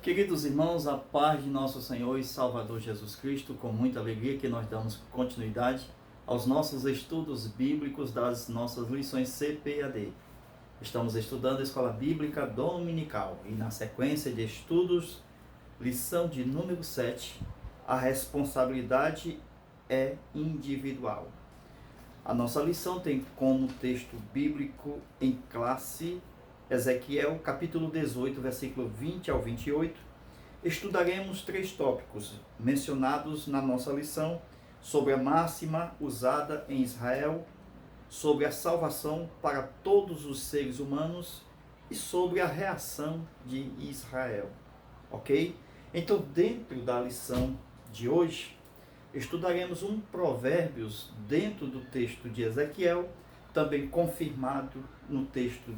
Queridos irmãos, a paz de nosso Senhor e Salvador Jesus Cristo, com muita alegria que nós damos continuidade aos nossos estudos bíblicos das nossas lições CPAD. Estamos estudando a Escola Bíblica Dominical e na sequência de estudos, lição de número 7, a responsabilidade é individual. A nossa lição tem como texto bíblico em classe Ezequiel, capítulo 18, versículo 20 ao 28. Estudaremos 3 tópicos mencionados na nossa lição sobre a máxima usada em Israel, sobre a salvação para todos os seres humanos e sobre a reação de Israel. Ok? Então, dentro da lição de hoje, estudaremos um provérbios dentro do texto de Ezequiel, também confirmado no texto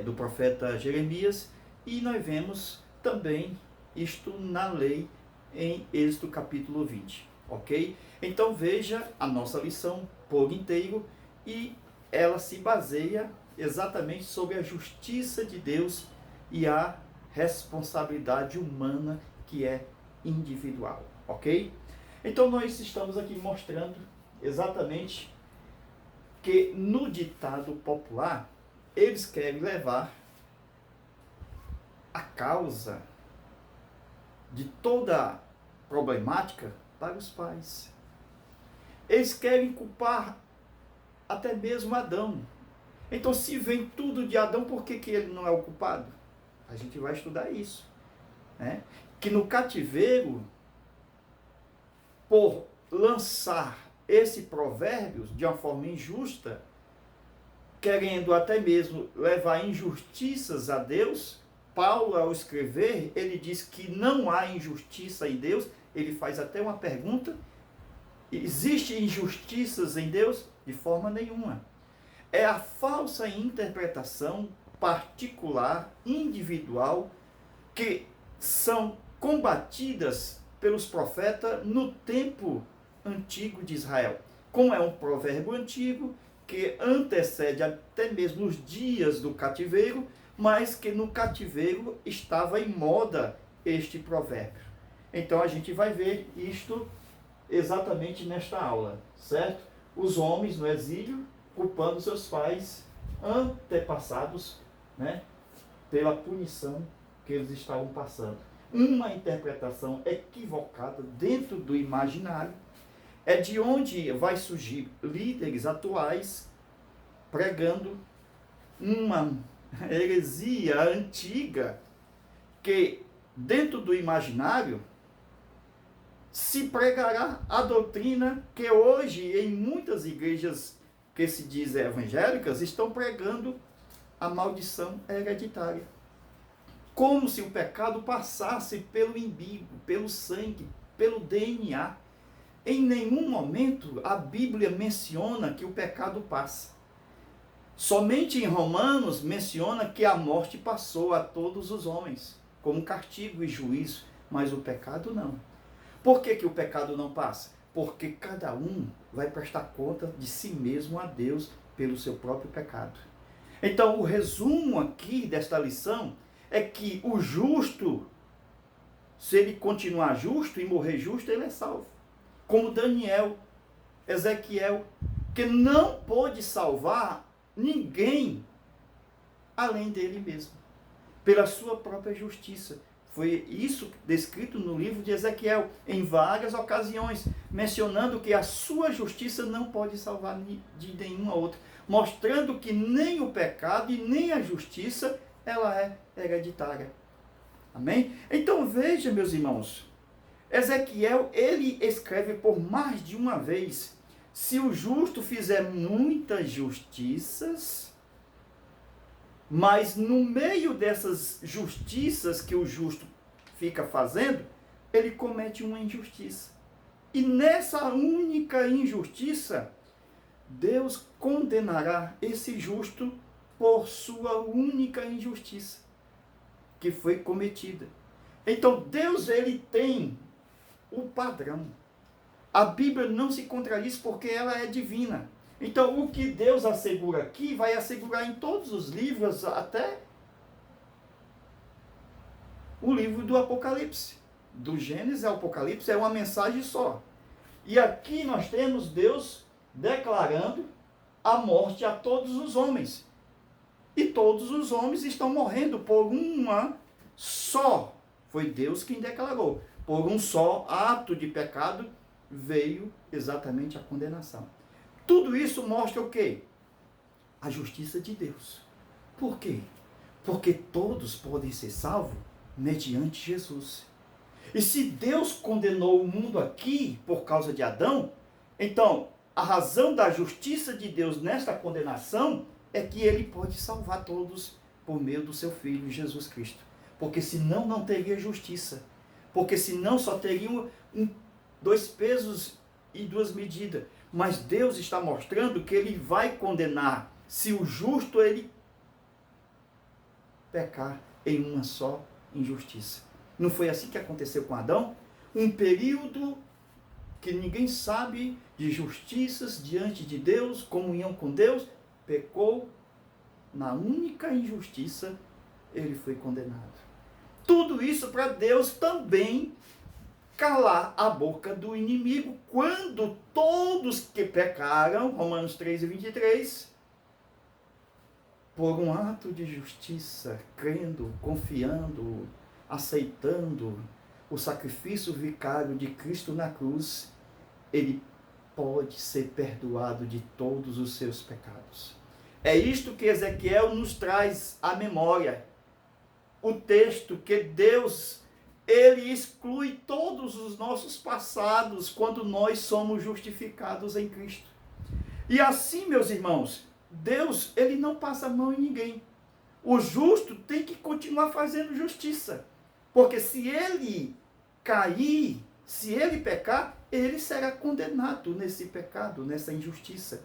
do profeta Jeremias, e nós vemos também isto na lei em Êxodo capítulo 20, ok? Então veja a nossa lição por inteiro e ela se baseia exatamente sobre a justiça de Deus e a responsabilidade humana que é individual, ok? Então nós estamos aqui mostrando exatamente que no ditado popular eles querem levar a causa de toda a problemática para os pais. Eles querem culpar até mesmo Adão. Então, se vem tudo de Adão, por que ele não é o culpado? A gente vai estudar isso, né? Que no cativeiro, por lançar esse provérbio de uma forma injusta, querendo até mesmo levar injustiças a Deus, Paulo, ao escrever, ele diz que não há injustiça em Deus. Ele faz até uma pergunta: existe injustiças em Deus? De forma nenhuma. É a falsa interpretação particular, individual, que são combatidas pelos profetas no tempo antigo de Israel. Como é um provérbio antigo, que antecede até mesmo os dias do cativeiro, mas que no cativeiro estava em moda este provérbio. Então a gente vai ver isto exatamente nesta aula, certo? Os homens no exílio culpando seus pais antepassados, né, pela punição que eles estavam passando. Uma interpretação equivocada dentro do imaginário é de onde vai surgir líderes atuais pregando uma heresia antiga, que dentro do imaginário se pregará a doutrina que hoje em muitas igrejas que se dizem evangélicas estão pregando a maldição hereditária. Como se o pecado passasse pelo umbigo, pelo sangue, pelo DNA. Em nenhum momento a Bíblia menciona que o pecado passa. Somente em Romanos menciona que a morte passou a todos os homens, como castigo e juízo, mas o pecado não. Por que o pecado não passa? Porque cada um vai prestar conta de si mesmo a Deus pelo seu próprio pecado. Então, o resumo aqui desta lição é que o justo, se ele continuar justo e morrer justo, ele é salvo. Como Daniel, Ezequiel, que não pôde salvar ninguém além dele mesmo, pela sua própria justiça. Foi isso descrito no livro de Ezequiel, em várias ocasiões, mencionando que a sua justiça não pode salvar de nenhuma outra, mostrando que nem o pecado e nem a justiça, ela é hereditária. Amém? Então veja, meus irmãos, Ezequiel, ele escreve por mais de uma vez: se o justo fizer muitas justiças, mas no meio dessas justiças que o justo fica fazendo, ele comete uma injustiça. E nessa única injustiça, Deus condenará esse justo por sua única injustiça que foi cometida. Então Deus, ele tem o padrão. A Bíblia não se contradiz porque ela é divina. Então, o que Deus assegura aqui, vai assegurar em todos os livros, até o livro do Apocalipse. Do Gênesis ao Apocalipse é uma mensagem só. E aqui nós temos Deus declarando a morte a todos os homens. E todos os homens estão morrendo por uma só. Foi Deus quem declarou. Por um só ato de pecado veio exatamente a condenação. Tudo isso mostra o quê? A justiça de Deus. Por quê? Porque todos podem ser salvos mediante Jesus. E se Deus condenou o mundo aqui por causa de Adão, então a razão da justiça de Deus nesta condenação é que ele pode salvar todos por meio do seu Filho Jesus Cristo. Porque senão não teria justiça. Porque senão só teriam dois pesos e duas medidas. Mas Deus está mostrando que ele vai condenar se o justo ele pecar em uma só injustiça. Não foi assim que aconteceu com Adão? Um período que ninguém sabe de justiças diante de Deus, comunhão com Deus, pecou, na única injustiça ele foi condenado. Tudo isso para Deus também calar a boca do inimigo, quando todos que pecaram, Romanos 3:23, por um ato de justiça, crendo, confiando, aceitando o sacrifício vicário de Cristo na cruz, ele pode ser perdoado de todos os seus pecados. É isto que Ezequiel nos traz à memória. O texto que Deus, ele exclui todos os nossos passados quando nós somos justificados em Cristo. E assim, meus irmãos, Deus, ele não passa a mão em ninguém. O justo tem que continuar fazendo justiça. Porque se ele cair, se ele pecar, ele será condenado nesse pecado, nessa injustiça.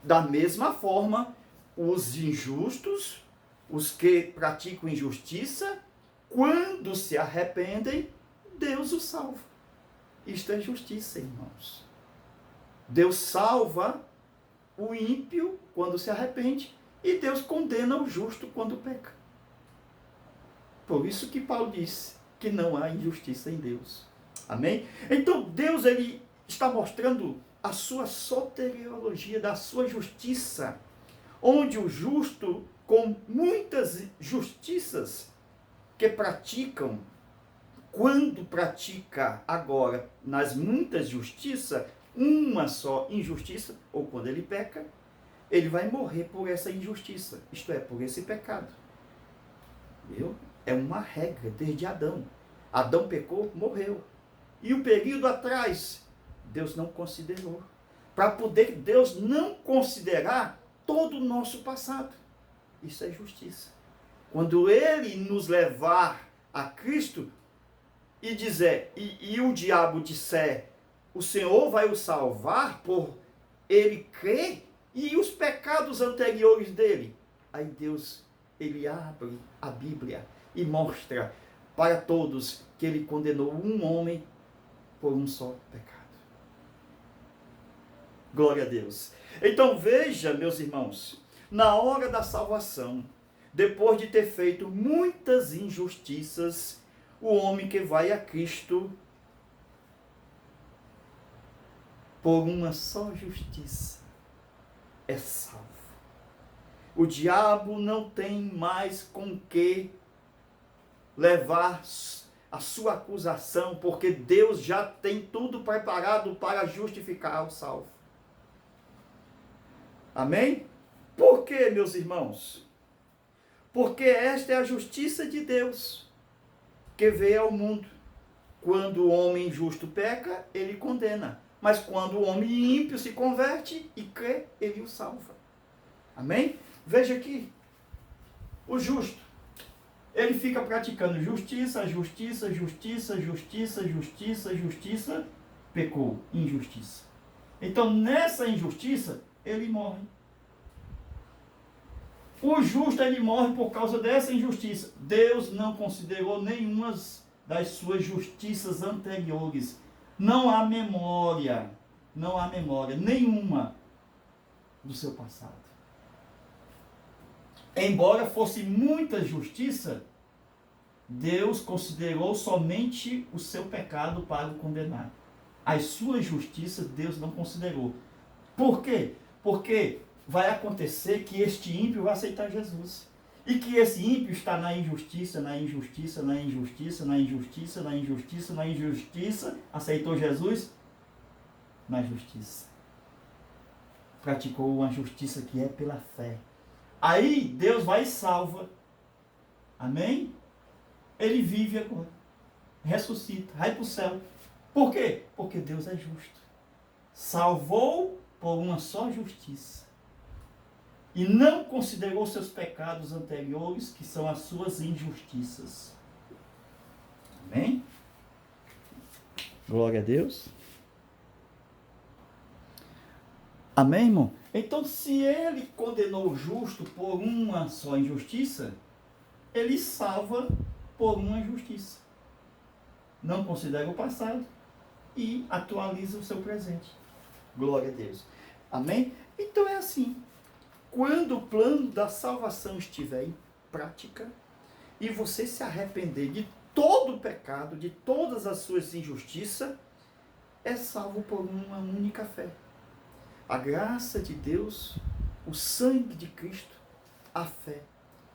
Da mesma forma, os injustos, os que praticam injustiça, quando se arrependem, Deus os salva. Isto é justiça, irmãos. Deus salva o ímpio quando se arrepende e Deus condena o justo quando peca. Por isso que Paulo disse que não há injustiça em Deus. Amém? Então Deus, ele está mostrando a sua soteriologia, da sua justiça, onde o justo, com muitas justiças que praticam, quando pratica agora nas muitas justiças, uma só injustiça, ou quando ele peca, ele vai morrer por essa injustiça, isto é, por esse pecado. Viu? É uma regra desde Adão. Adão pecou, morreu. E o período atrás, Deus não considerou. Para poder Deus não considerar todo o nosso passado. Isso é justiça. Quando ele nos levar a Cristo e dizer, e o diabo disser, o Senhor vai o salvar por ele crer, e os pecados anteriores dele, aí Deus, ele abre a Bíblia e mostra para todos que ele condenou um homem por um só pecado. Glória a Deus. Então veja, meus irmãos, na hora da salvação, depois de ter feito muitas injustiças, o homem que vai a Cristo por uma só justiça é salvo. O diabo não tem mais com que levar a sua acusação, porque Deus já tem tudo preparado para justificar o salvo. Amém? Por quê, meus irmãos? Porque esta é a justiça de Deus que veio ao mundo. Quando o homem justo peca, ele condena. Mas quando o homem ímpio se converte e crê, ele o salva. Amém? Veja aqui. O justo, ele fica praticando justiça, justiça, justiça, justiça, justiça, justiça, pecou, injustiça. Então, nessa injustiça, ele morre. O justo, ele morre por causa dessa injustiça. Deus não considerou nenhuma das suas justiças anteriores. Não há memória nenhuma do seu passado. Embora fosse muita justiça, Deus considerou somente o seu pecado para o condenar. As suas justiças Deus não considerou. Por quê? Porque vai acontecer que este ímpio vai aceitar Jesus. E que esse ímpio está na injustiça, na injustiça, na injustiça, na injustiça, na injustiça, na injustiça. Aceitou Jesus? Na justiça. Praticou uma justiça que é pela fé. Aí Deus vai e salva. Amém? Ele vive agora. Ressuscita, vai para o céu. Por quê? Porque Deus é justo. Salvou por uma só justiça. E não considerou seus pecados anteriores, que são as suas injustiças. Amém? Glória a Deus. Amém, irmão? Então, se ele condenou o justo por uma só injustiça, ele salva por uma justiça. Não considera o passado e atualiza o seu presente. Glória a Deus. Amém? Então é assim. Quando o plano da salvação estiver em prática e você se arrepender de todo o pecado, de todas as suas injustiças, é salvo por uma única fé. A graça de Deus, o sangue de Cristo, a fé.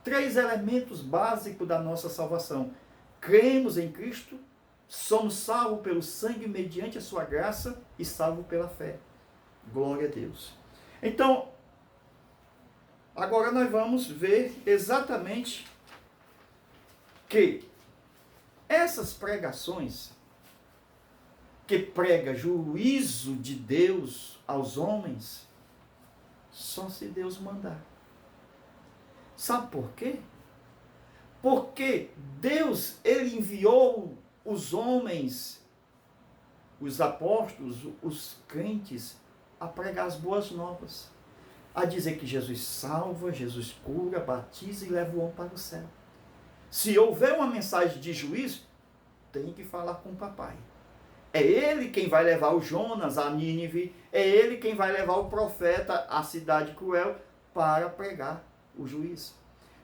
3 elementos básicos da nossa salvação. Cremos em Cristo, somos salvos pelo sangue mediante a sua graça e salvos pela fé. Glória a Deus. Então, agora nós vamos ver exatamente que essas pregações que prega juízo de Deus aos homens, só se Deus mandar. Sabe por quê? Porque Deus, ele enviou os homens, os apóstolos, os crentes, a pregar as boas novas. A dizer que Jesus salva, Jesus cura, batiza e leva o homem para o céu. Se houver uma mensagem de juízo, tem que falar com o papai. É ele quem vai levar o Jonas a Nínive, é ele quem vai levar o profeta à cidade cruel para pregar o juízo.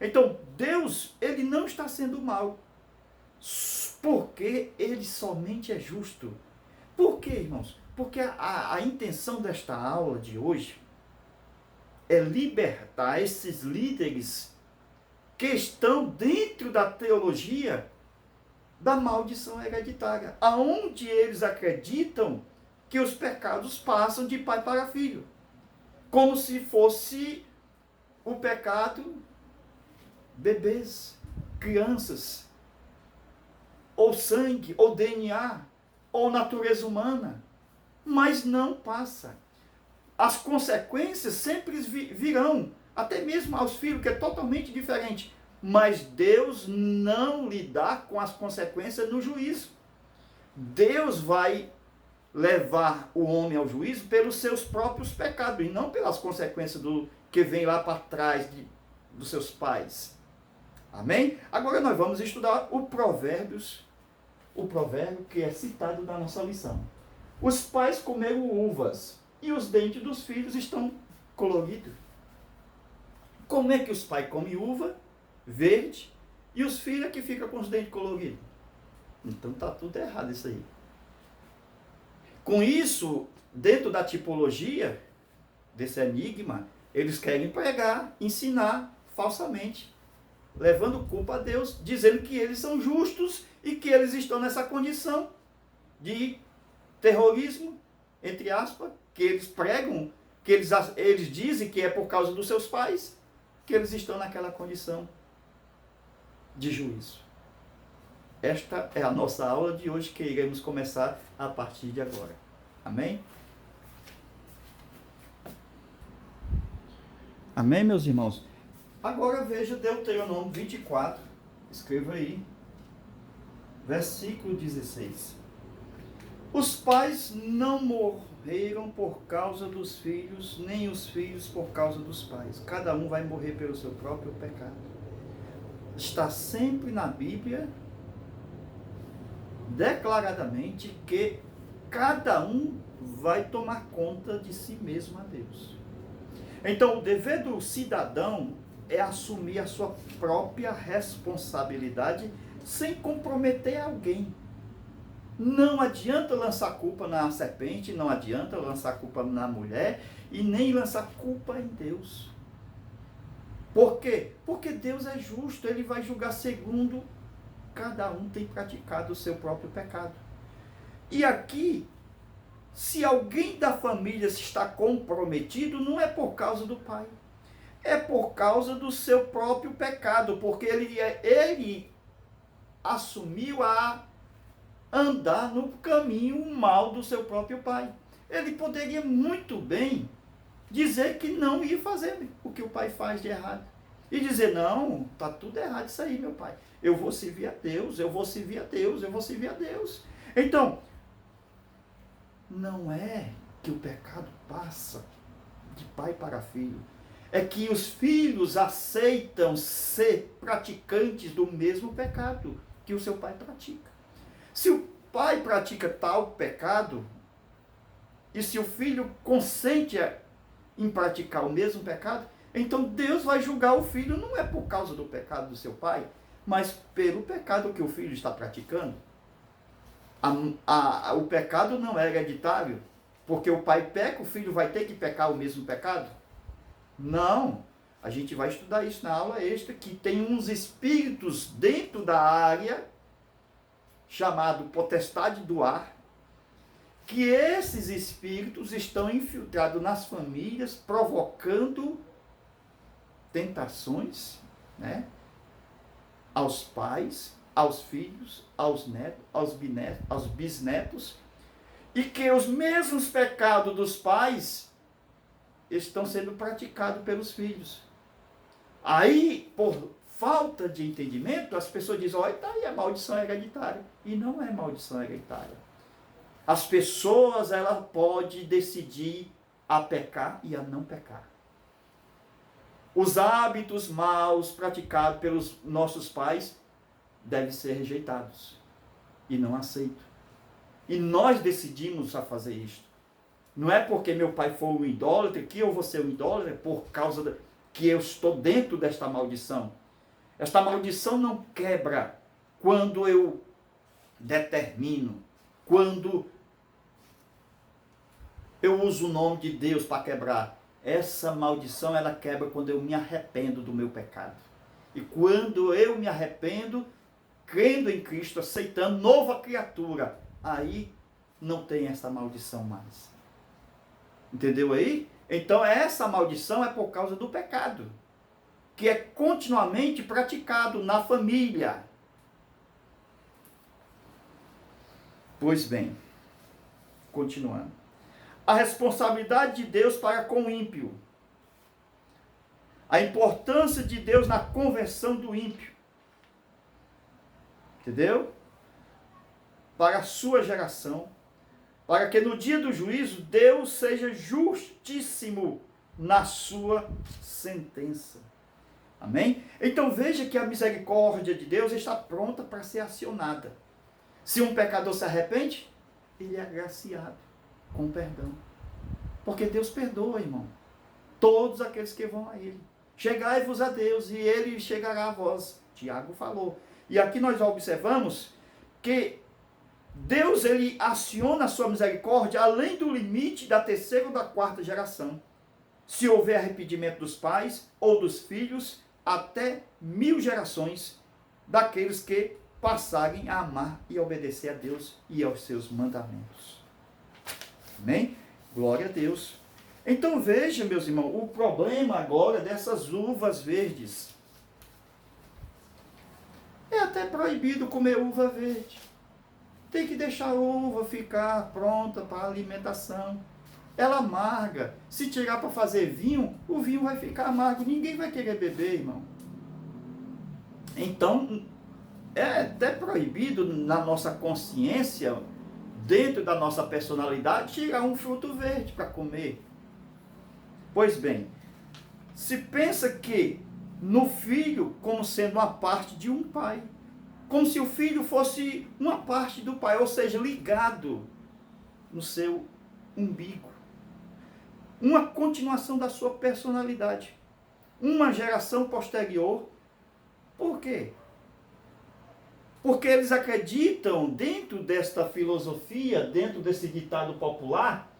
Então, Deus, ele não está sendo mau, porque ele somente é justo. Por quê, irmãos? Porque a intenção desta aula de hoje é libertar esses líderes que estão dentro da teologia da maldição hereditária, aonde eles acreditam que os pecados passam de pai para filho, como se fosse o pecado bebês, crianças, ou sangue, ou DNA, ou natureza humana, mas não passa. As consequências sempre virão, até mesmo aos filhos, que é totalmente diferente. Mas Deus não lidar com as consequências no juízo. Deus vai levar o homem ao juízo pelos seus próprios pecados, e não pelas consequências do que vem lá para trás dos seus pais. Amém? Agora nós vamos estudar o provérbio que é citado na nossa lição. Os pais comeram uvas, e os dentes dos filhos estão coloridos. Como é que os pais comem uva verde e os filhos é que ficam com os dentes coloridos? Então está tudo errado isso aí. Com isso, dentro da tipologia desse enigma, eles querem pregar, ensinar falsamente, levando culpa a Deus, dizendo que eles são justos e que eles estão nessa condição de terrorismo, entre aspas, que eles pregam, que eles dizem que é por causa dos seus pais, que eles estão naquela condição de juízo. Esta é a nossa aula de hoje, que iremos começar a partir de agora. Amém? Amém, meus irmãos? Agora veja Deuteronômio 24, escreva aí, versículo 16. Os pais não morreram por causa dos filhos, nem os filhos por causa dos pais. Cada um vai morrer pelo seu próprio pecado. Está sempre na Bíblia, declaradamente, que cada um vai tomar conta de si mesmo a Deus. Então, o dever do cidadão é assumir a sua própria responsabilidade sem comprometer alguém. Não adianta lançar culpa na serpente, não adianta lançar culpa na mulher e nem lançar culpa em Deus. Por quê? Porque Deus é justo, Ele vai julgar segundo cada um tem praticado o seu próprio pecado. E aqui, se alguém da família está comprometido, não é por causa do pai, é por causa do seu próprio pecado, porque ele assumiu a andar no caminho mal do seu próprio pai. Ele poderia muito bem dizer que não ia fazer o que o pai faz de errado. E dizer, não, está tudo errado isso aí, meu pai. Eu vou servir a Deus, eu vou servir a Deus, eu vou servir a Deus. Então, não é que o pecado passa de pai para filho. É que os filhos aceitam ser praticantes do mesmo pecado que o seu pai pratica. Se o pai pratica tal pecado, e se o filho consente em praticar o mesmo pecado, então Deus vai julgar o filho, não é por causa do pecado do seu pai, mas pelo pecado que o filho está praticando. O pecado não é hereditário, porque o pai peca, o filho vai ter que pecar o mesmo pecado? Não. A gente vai estudar isso na aula extra, que tem uns espíritos dentro da área, chamado potestade do ar, que esses espíritos estão infiltrados nas famílias, provocando tentações, né, aos pais, aos filhos, aos netos, aos bisnetos, e que os mesmos pecados dos pais estão sendo praticados pelos filhos. Aí, por falta de entendimento, as pessoas dizem, olha, está aí a maldição hereditária. E não é maldição hereditária. As pessoas, ela pode decidir a pecar e a não pecar. Os hábitos maus praticados pelos nossos pais devem ser rejeitados e não aceitos. E nós decidimos a fazer isto. Não é porque meu pai foi um idólatra que eu vou ser um idólatra por causa que eu estou dentro desta maldição. Esta maldição não quebra quando eu determino, quando eu uso o nome de Deus para quebrar. Essa maldição, ela quebra quando eu me arrependo do meu pecado. E quando eu me arrependo, crendo em Cristo, aceitando nova criatura, aí não tem essa maldição mais. Entendeu aí? Então essa maldição é por causa do pecado, que é continuamente praticado na família. Pois bem, continuando. A responsabilidade de Deus para com o ímpio. A importância de Deus na conversão do ímpio. Entendeu? Para a sua geração. Para que no dia do juízo, Deus seja justíssimo na sua sentença. Amém? Então veja que a misericórdia de Deus está pronta para ser acionada. Se um pecador se arrepende, ele é agraciado com perdão. Porque Deus perdoa, irmão, todos aqueles que vão a Ele. Chegai-vos a Deus e Ele chegará a vós. Tiago falou. E aqui nós observamos que Deus, ele aciona a sua misericórdia além do limite da terceira ou da quarta geração. Se houver arrependimento dos pais ou dos filhos, até 1000 gerações daqueles que passarem a amar e obedecer a Deus e aos seus mandamentos. Amém? Glória a Deus. Então veja, meus irmãos, o problema agora dessas uvas verdes. É até proibido comer uva verde. Tem que deixar a uva ficar pronta para a alimentação. Ela amarga. Se tirar para fazer vinho, o vinho vai ficar amargo. Ninguém vai querer beber, irmão. Então, é até proibido na nossa consciência, dentro da nossa personalidade, tirar um fruto verde para comer. Pois bem, se pensa que no filho como sendo uma parte de um pai, como se o filho fosse uma parte do pai, ou seja, ligado no seu umbigo. Uma continuação da sua personalidade. Uma geração posterior. Por quê? Porque eles acreditam, dentro desta filosofia, dentro desse ditado popular,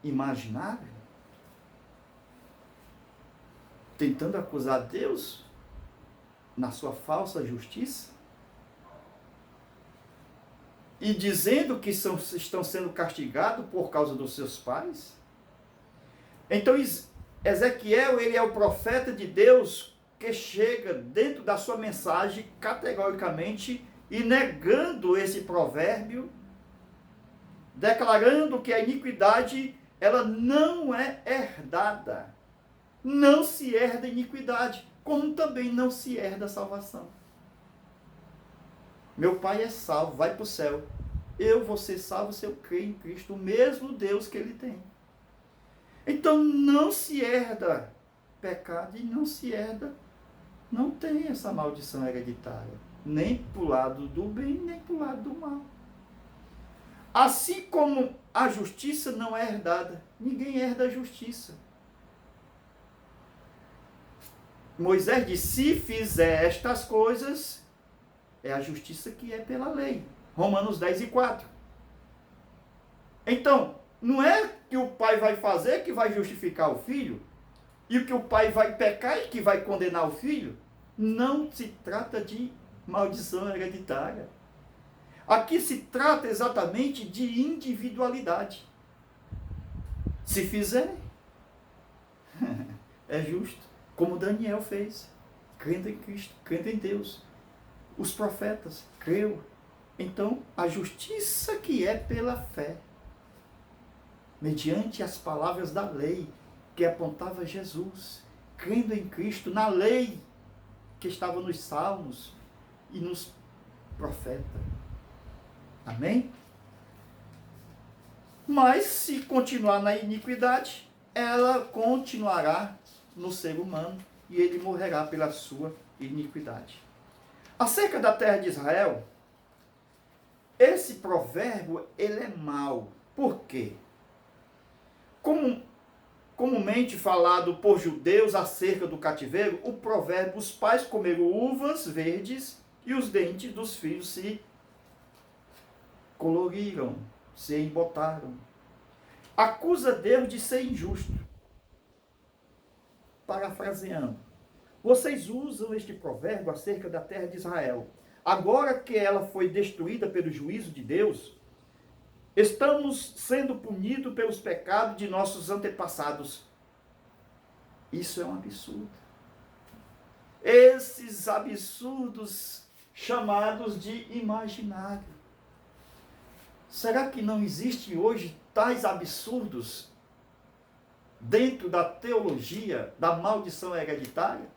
imaginário, tentando acusar Deus na sua falsa justiça, e dizendo que estão sendo castigados por causa dos seus pais. Então Ezequiel, ele é o profeta de Deus que chega dentro da sua mensagem categoricamente e negando esse provérbio, declarando que a iniquidade ela não é herdada. Não se herda iniquidade, como também não se herda a salvação. Meu pai é salvo, vai para o céu. Eu vou ser salvo se eu crer em Cristo, o mesmo Deus que ele tem. Então não se herda pecado e não se herda, não tem essa maldição hereditária. Nem para o lado do bem, nem para o lado do mal. Assim como a justiça não é herdada, ninguém herda a justiça. Moisés disse, se fizer estas coisas, é a justiça que é pela lei. Romanos 10:4. Então, não é que o pai vai fazer que vai justificar o filho, e o que o pai vai pecar e que vai condenar o filho. Não se trata de maldição hereditária. Aqui se trata exatamente de individualidade. Se fizer, é justo. Como Daniel fez, crendo em Cristo, crendo em Deus. Os profetas creu. Então, a justiça que é pela fé, mediante as palavras da lei que apontava Jesus, crendo em Cristo, na lei que estava nos salmos e nos profetas. Amém? Mas se continuar na iniquidade, ela continuará no ser humano e ele morrerá pela sua iniquidade. Acerca da terra de Israel, esse provérbio ele é mau. Por quê? Comumente falado por judeus acerca do cativeiro, o provérbio, os pais comeram uvas verdes e os dentes dos filhos se coloriram, se embotaram. Acusa Deus de ser injusto. Parafraseando, vocês usam este provérbio acerca da terra de Israel. Agora que ela foi destruída pelo juízo de Deus, estamos sendo punidos pelos pecados de nossos antepassados. Isso é um absurdo. Esses absurdos chamados de imaginário. Será que não existe hoje tais absurdos dentro da teologia da maldição hereditária?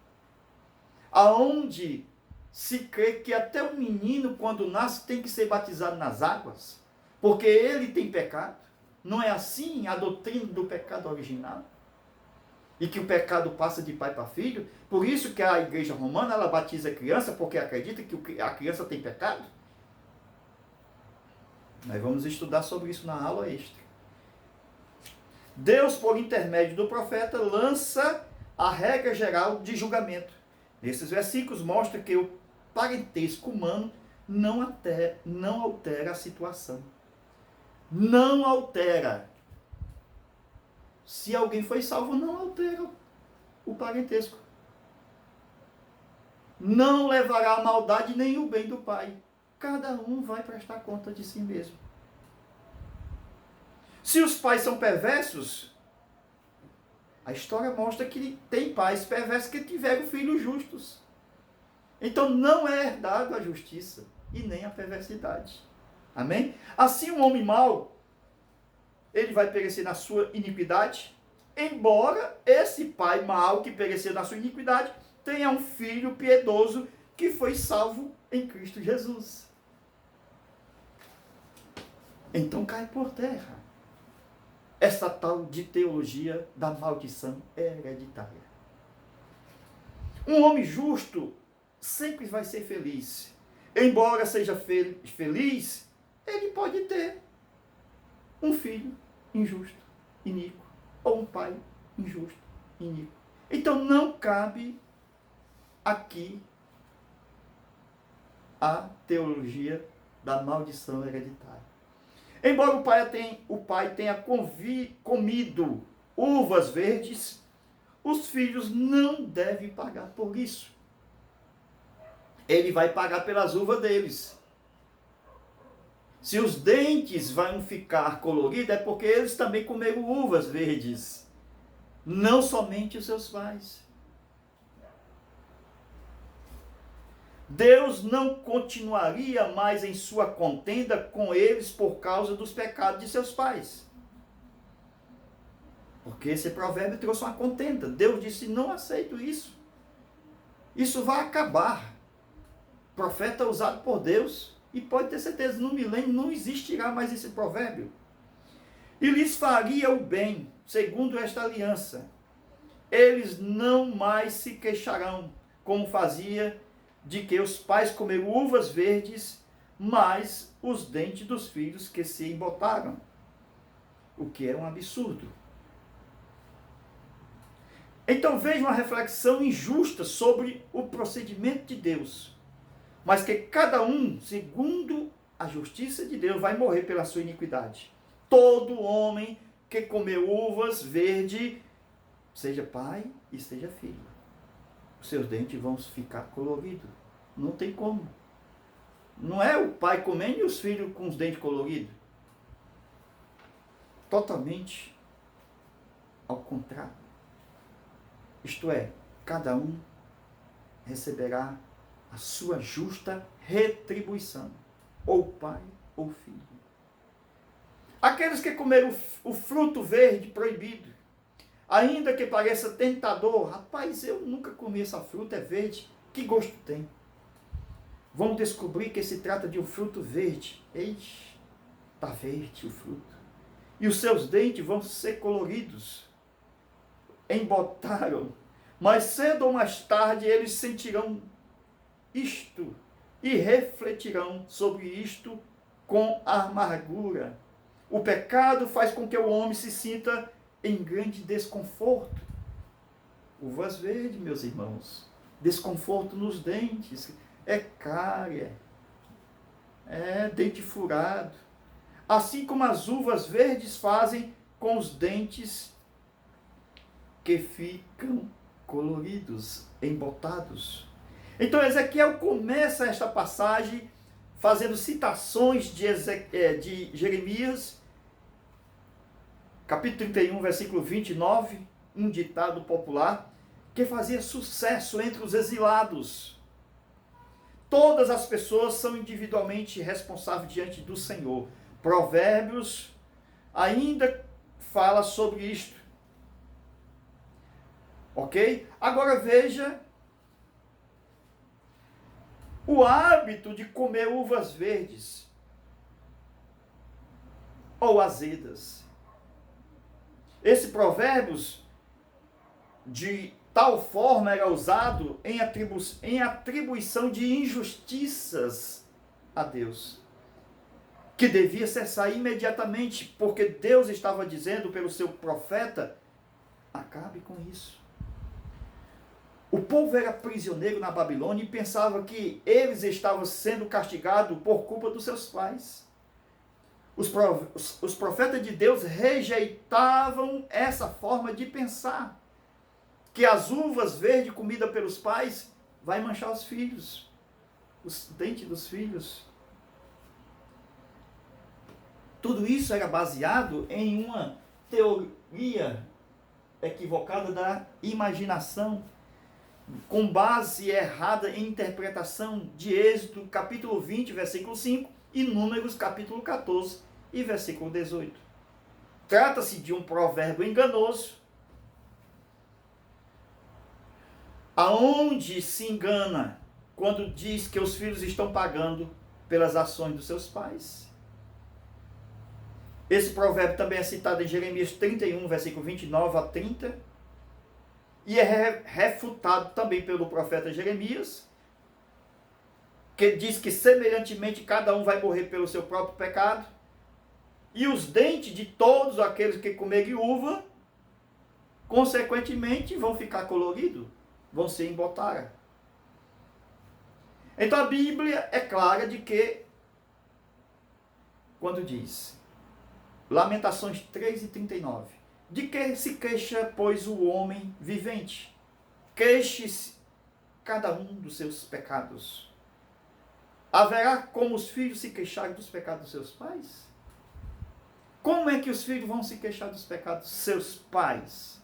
Aonde se crê que até o menino, quando nasce, tem que ser batizado nas águas, porque ele tem pecado. Não é assim a doutrina do pecado original? E que o pecado passa de pai para filho? Por isso que a igreja romana, ela batiza a criança, porque acredita que a criança tem pecado? Nós vamos estudar sobre isso na aula extra. Deus, por intermédio do profeta, lança a regra geral de julgamento. Nesses versículos mostra que o parentesco humano não altera a situação. Não altera. Se alguém foi salvo, não altera o parentesco. Não levará a maldade nem o bem do pai. Cada um vai prestar conta de si mesmo. Se os pais são perversos, a história mostra que tem pais perversos que tiveram filhos justos. Então não é herdado a justiça e nem a perversidade. Amém? Assim um homem mau, ele vai perecer na sua iniquidade, embora esse pai mau que pereceu na sua iniquidade tenha um filho piedoso que foi salvo em Cristo Jesus. Então cai por terra essa tal de teologia da maldição hereditária. Um homem justo sempre vai ser feliz. Embora seja feliz, ele pode ter um filho injusto, iníquo, ou um pai injusto, iníquo. Então não cabe aqui a teologia da maldição hereditária. Embora o pai tenha comido uvas verdes, os filhos não devem pagar por isso. Ele vai pagar pelas uvas deles. Se os dentes vão ficar coloridos, é porque eles também comeram uvas verdes. Não somente os seus pais. Deus não continuaria mais em sua contenda com eles por causa dos pecados de seus pais. Porque esse provérbio trouxe uma contenda. Deus disse, não aceito isso. Isso vai acabar. Profeta usado por Deus. E pode ter certeza, no milênio não existirá mais esse provérbio. E lhes faria o bem, segundo esta aliança. Eles não mais se queixarão, como fazia de que os pais comeram uvas verdes, mas os dentes dos filhos que se embotaram. O que é um absurdo. Então veja uma reflexão injusta sobre o procedimento de Deus. Mas que cada um, segundo a justiça de Deus, vai morrer pela sua iniquidade. Todo homem que comeu uvas verdes, seja pai e seja filho, os seus dentes vão ficar coloridos. Não tem como. Não é o pai comendo e os filhos com os dentes coloridos. Totalmente ao contrário. Isto é, cada um receberá a sua justa retribuição, ou pai ou filho. Aqueles que comeram o fruto verde proibido, ainda que pareça tentador, rapaz, eu nunca comi essa fruta, é verde, que gosto tem? Vão descobrir que se trata de um fruto verde. Eixe, está verde o fruto. E os seus dentes vão ser coloridos. Embotaram. Mas cedo ou mais tarde eles sentirão isto e refletirão sobre isto com amargura. O pecado faz com que o homem se sinta em grande desconforto. Uvas verdes, meus irmãos. Desconforto nos dentes. É cárie. É dente furado. Assim como as uvas verdes fazem com os dentes que ficam coloridos, embotados. Então Ezequiel começa esta passagem fazendo citações de Jeremias, capítulo 31, versículo 29, um ditado popular, que fazia sucesso entre os exilados. Todas as pessoas são individualmente responsáveis diante do Senhor. Provérbios ainda fala sobre isto. Ok? Agora veja o hábito de comer uvas verdes ou azedas. Esse Provérbios, de tal forma, era usado em atribuição de injustiças a Deus, que devia cessar imediatamente, porque Deus estava dizendo pelo seu profeta, acabe com isso. O povo era prisioneiro na Babilônia e pensava que eles estavam sendo castigados por culpa dos seus pais. Os profetas de Deus rejeitavam essa forma de pensar, que as uvas verdes comidas pelos pais vai manchar os filhos, os dentes dos filhos. Tudo isso era baseado em uma teoria equivocada da imaginação, com base errada em interpretação de Êxodo, capítulo 20, versículo 5, e Números, capítulo 14 e versículo 18. Trata-se de um provérbio enganoso, aonde se engana quando diz que os filhos estão pagando pelas ações dos seus pais. Esse provérbio também é citado em Jeremias 31, versículo 29 a 30, e é refutado também pelo profeta Jeremias, que diz que semelhantemente cada um vai morrer pelo seu próprio pecado, e os dentes de todos aqueles que comerem uva, consequentemente, vão ficar coloridos, vão se embotar. Então a Bíblia é clara de que, quando diz, Lamentações 3:39, de que se queixa, pois, o homem vivente? Queixe-se cada um dos seus pecados. Haverá como os filhos se queixarem dos pecados dos seus pais? Como é que os filhos vão se queixar dos pecados dos seus pais?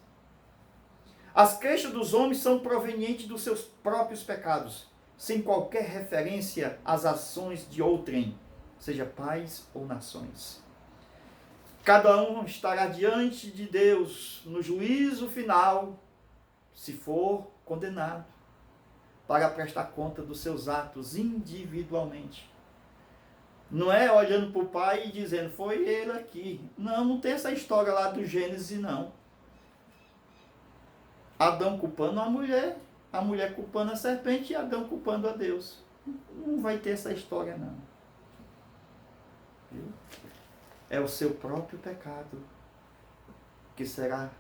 As queixas dos homens são provenientes dos seus próprios pecados, sem qualquer referência às ações de outrem, seja pais ou nações. Cada um estará diante de Deus no juízo final, se for condenado, para prestar conta dos seus atos individualmente. Não é olhando para o pai e dizendo, foi ele aqui. Não, não tem essa história lá do Gênesis, não. Adão culpando a mulher culpando a serpente e Adão culpando a Deus. Não vai ter essa história, não. Viu? É o seu próprio pecado que será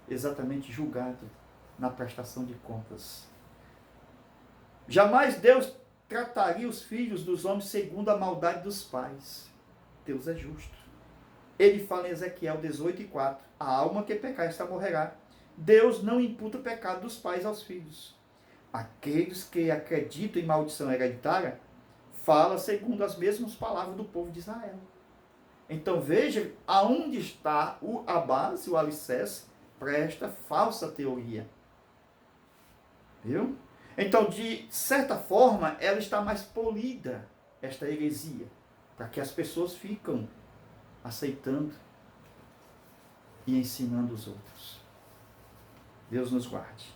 exatamente julgado na prestação de contas. Jamais Deus trataria os filhos dos homens segundo a maldade dos pais. Deus é justo. Ele fala em Ezequiel 18:4, a alma que pecar, esta morrerá. Deus não imputa o pecado dos pais aos filhos. Aqueles que acreditam em maldição hereditária, fala segundo as mesmas palavras do povo de Israel. Então veja aonde está a base, o alicerce, para esta falsa teoria. Viu? Então, de certa forma, ela está mais polida, esta heresia, para que as pessoas ficam aceitando e ensinando os outros. Deus nos guarde.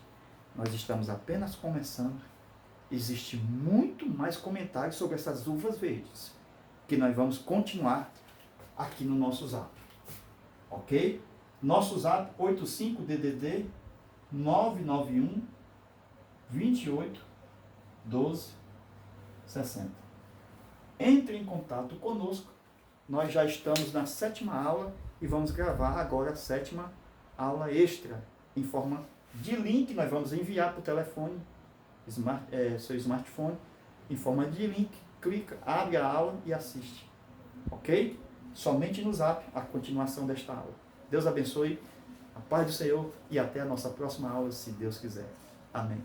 Nós estamos apenas começando. Existe muito mais comentários sobre essas uvas verdes, que nós vamos continuar aqui no nosso zap. Ok? Nosso zap 85DDD 991 28 12 60. Entre em contato conosco. Nós já estamos na 7ª aula e vamos gravar agora a 7ª aula extra em forma de link. Nós vamos enviar para o telefone, seu smartphone, em forma de link. Clica, abre a aula e assiste. Ok? Somente no zap a continuação desta aula. Deus abençoe, a paz do Senhor e até a nossa próxima aula, se Deus quiser. Amém.